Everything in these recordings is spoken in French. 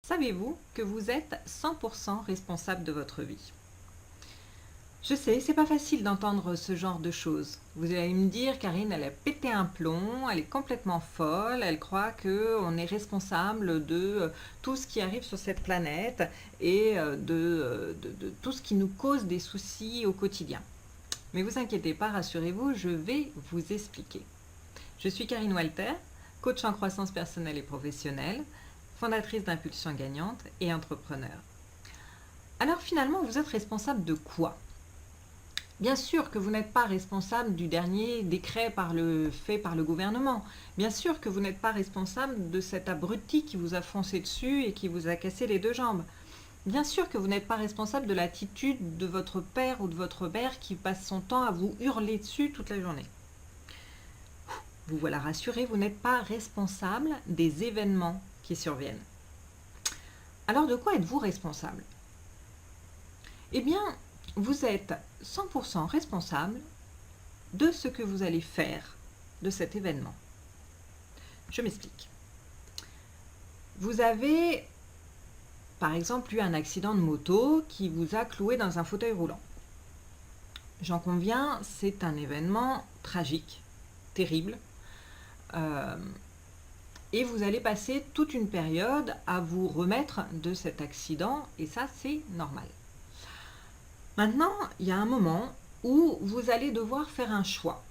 Savez-vous que vous êtes 100% responsable de votre vie? Je sais, c'est pas facile d'entendre ce genre de choses. Vous allez me dire, Karine, elle a pété un plomb, elle est complètement folle, elle croit qu'on est responsable de tout ce qui arrive sur cette planète et de tout ce qui nous cause des soucis au quotidien. Mais vous inquiétez pas, rassurez-vous, je vais vous expliquer. Je suis Karine Walter, coach en croissance personnelle et professionnelle, fondatrice d'Impulsion Gagnante et entrepreneur. Alors finalement, vous êtes responsable de quoi? Bien sûr que vous n'êtes pas responsable du dernier décret fait par le gouvernement. Bien sûr que vous n'êtes pas responsable de cet abruti qui vous a foncé dessus et qui vous a cassé les deux jambes. Bien sûr que vous n'êtes pas responsable de l'attitude de votre père ou de votre mère qui passe son temps à vous hurler dessus toute la journée. Vous voilà rassuré, vous n'êtes pas responsable des événements qui surviennent. Alors de quoi êtes-vous responsable? Eh bien, vous êtes 100% responsable de ce que vous allez faire de cet événement. Je m'explique. Vous avez, par exemple, eu un accident de moto qui vous a cloué dans un fauteuil roulant. J'en conviens, c'est un événement tragique, terrible. Et vous allez passer toute une période à vous remettre de cet accident, et ça, c'est normal. Maintenant, il y a un moment où vous allez devoir faire un choix.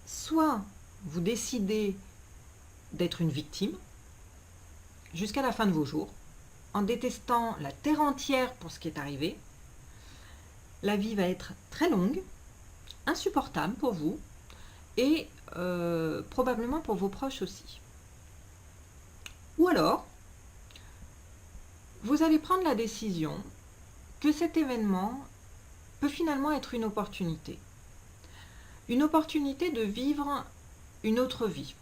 Soit vous décidez d'être une victime jusqu'à la fin de vos jours, en détestant la terre entière pour ce qui est arrivé. La vie va être très longue, insupportable pour vous et probablement pour vos proches aussi. Ou alors, vous allez prendre la décision que cet événement peut finalement être une opportunité. Une opportunité de vivre une autre vie,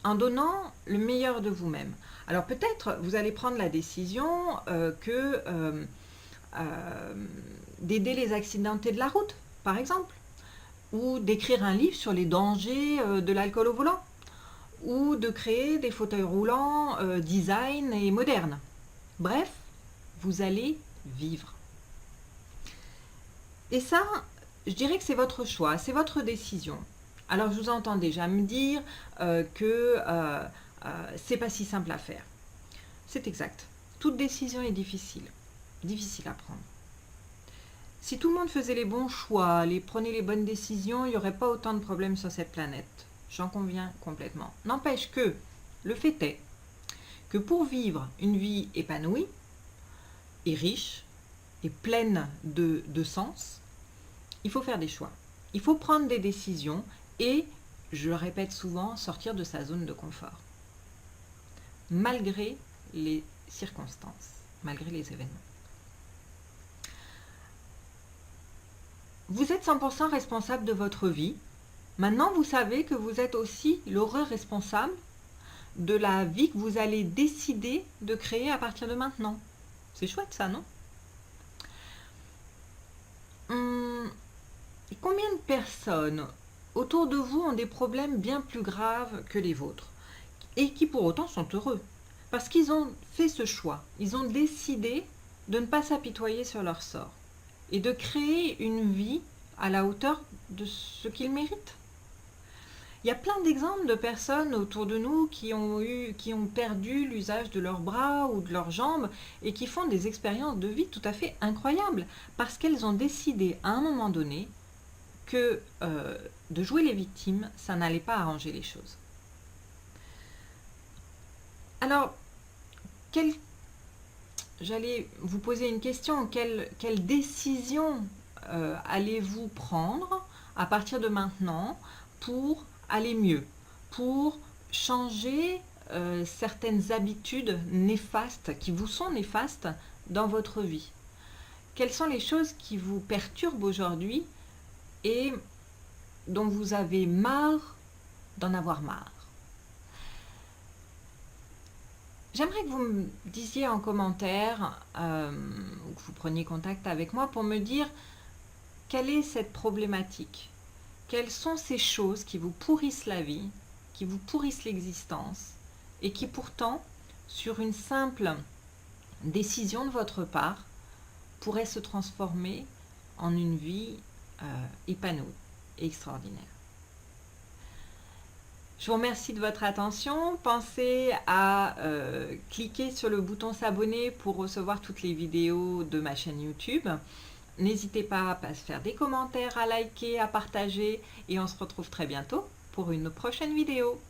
en donnant le meilleur de vous-même. Alors peut-être vous allez prendre la décision d'aider les accidentés de la route, par exemple, ou d'écrire un livre sur les dangers de l'alcool au volant, ou de créer des fauteuils roulants design et modernes. Bref, vous allez vivre. Et ça, je dirais que c'est votre choix, c'est votre décision. Alors je vous entends déjà me dire que c'est pas si simple à faire. C'est exact. Toute décision est difficile à prendre. Si tout le monde faisait les bons choix, prenait les bonnes décisions, il n'y aurait pas autant de problèmes sur cette planète. J'en conviens complètement. N'empêche que le fait est que pour vivre une vie épanouie et riche et pleine de sens, il faut faire des choix. Il faut prendre des décisions et, je le répète souvent, sortir de sa zone de confort. Malgré les circonstances, malgré les événements. Vous êtes 100% responsable de votre vie. Maintenant, vous savez que vous êtes aussi l'heureux responsable de la vie que vous allez décider de créer à partir de maintenant. C'est chouette ça, non? Combien de personnes autour de vous ont des problèmes bien plus graves que les vôtres et qui pour autant sont heureux? Parce qu'ils ont fait ce choix, ils ont décidé de ne pas s'apitoyer sur leur sort et de créer une vie à la hauteur de ce qu'ils méritent. Il y a plein d'exemples de personnes autour de nous qui ont perdu l'usage de leurs bras ou de leurs jambes et qui font des expériences de vie tout à fait incroyables parce qu'elles ont décidé à un moment donné que de jouer les victimes, ça n'allait pas arranger les choses. Alors, j'allais vous poser une question. Quelle décision allez-vous prendre à partir de maintenant pour aller mieux, pour changer certaines habitudes néfastes, qui vous sont néfastes dans votre vie? Quelles sont les choses qui vous perturbent aujourd'hui et dont vous avez marre d'en avoir marre? J'aimerais que vous me disiez en commentaire ou que vous preniez contact avec moi pour me dire quelle est cette problématique. Quelles sont ces choses qui vous pourrissent la vie, qui vous pourrissent l'existence et qui pourtant, sur une simple décision de votre part pourrait se transformer en une vie épanouie et extraordinaire. Je vous remercie de votre attention. Pensez à cliquer sur le bouton s'abonner pour recevoir toutes les vidéos de ma chaîne YouTube. N'hésitez pas à faire des commentaires, à liker, à partager et on se retrouve très bientôt pour une prochaine vidéo.